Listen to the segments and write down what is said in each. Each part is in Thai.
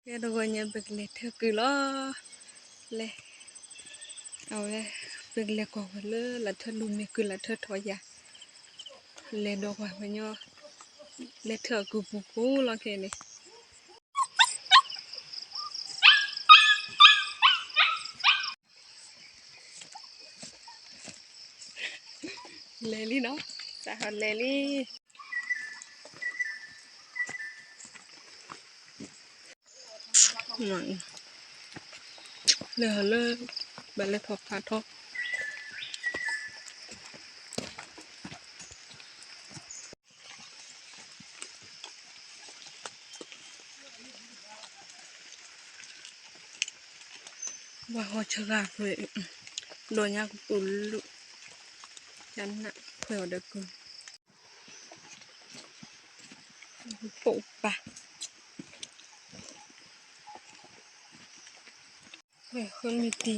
cái đồ nhà bực lệ theo cứ lo lệเอาเลยbực lệกว่าเลยละเธอลุมมีคือละเธอถอยยาlệ đồกว่ามันย่อlệเธอกูปุกูรอแค่นี้เลลี่เนาะสาวเลลี่หน่อยเลยแบบเลยทอพาทอว่าเขาชะกาเพื่อโดนยากุปุลุยันน่ะเพื่อเด็กกูปุบปะเฮ้ยคนมีตี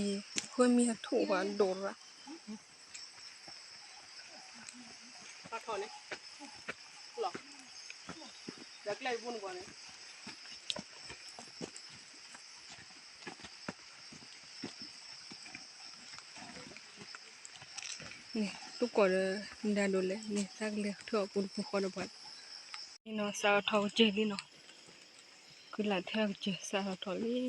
คนมีถูกว่าโดนละปาทอเนี่ยหรอเด็กเลยบุญกว่านี้นี่ทุกคนได้ดูเลยนี่สักเล็กเท่าคุณผู้คนบ้านนี่เนาะสาวทอเจลี่เนาะคือหลานเท่าเจสาวทอลี่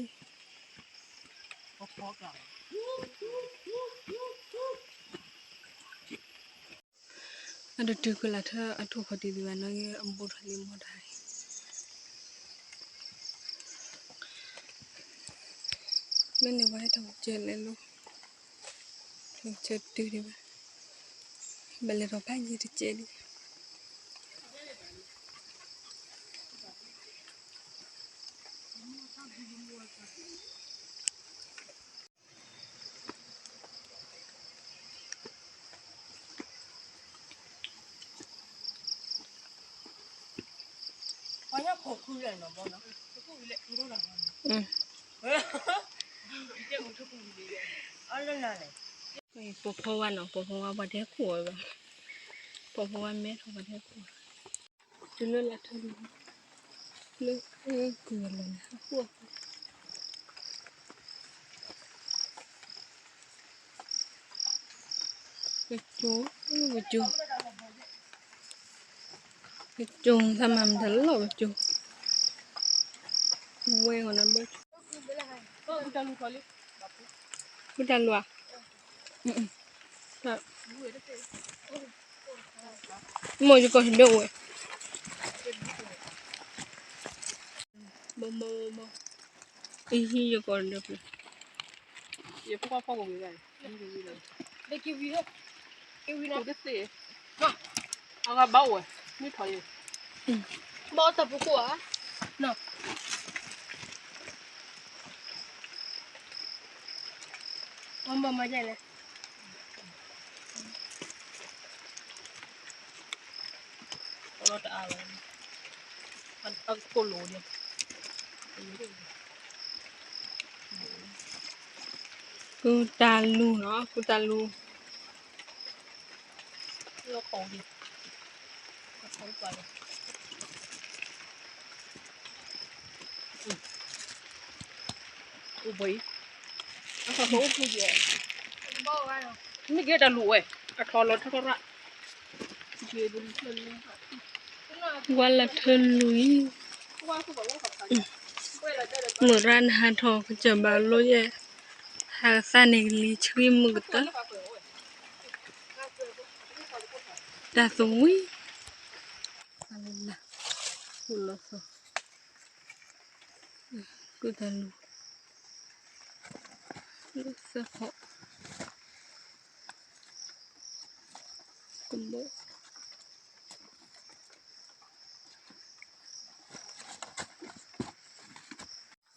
อันเดียวคือหลานเท่าอันทุกคนดีๆวันนั้นอันบุตรลิมหมดให้ไม่เนี่ยว่าให้ทอเจเลยลูกทอเจดีดีไหมเบลล์เราไปยืดเจลี่ 아니야, 거꾸로 해놔, 뭐, 나. 이거랑. 응. 이제 엄청 궁금해. 얼른 나네. เพราะว่าเนาะเพราะว่าประเทศขัวแบบเพราะว่าแม่ของประเทศขัวจะเลือกละเท่านี้เลือกเกลือเลยนะพวกกระโจกระโจกระโจงทำมันทันหรอกระโจเว้ยคนนั้นเบ้ 부자 루컬리. ไม่ทันหรอครับมวยจะก่อนเห็นเด้อเว้ยบ่อีที่จะก่อนเด้อ 얘 포가파고 왜 가요? 내 기위해. 기위나. 어딨어? 아가 마오. 니 더해. 뭐다 보고 와. 너. 엄마 맞아래. 어디 알아? 한 꼴로 오냐?กูตาลูเนาะกูตาลู 이거 거기. 거기 봐요. 오 뭐이? 아까 너무 크게. 먹어요. 이게 다 루에. 아 털어 털어라. 뒤에 물 털려. วันละเธอลุย 와서 먹어 갑자기. เหมือนร้านอาหารทองก็จะบาโลเยหาซาเนลีชวิมุกตะตาสวยอะไรนะกุลสกุตาลูลูสะเหาะกุมโบ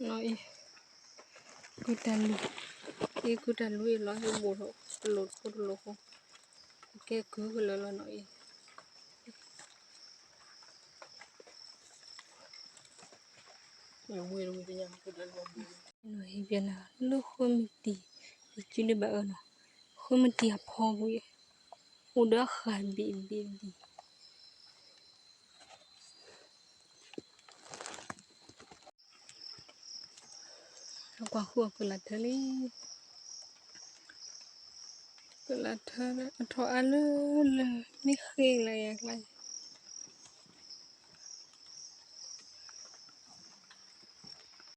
น้อยกุตาลูอีกุตาลูอีร้อยโบโรโลดกุโลโคแกคือกุลละน้อย뭐 이러고 그냥 그대로 หน่อยเบียนะลูกคนมีตีจุลิบะเออเนาะคนมีตีพอบุยอุดาขาบีบีบี qua khua của là thế li của là thơ thọ lơ lơ mi khê là якไร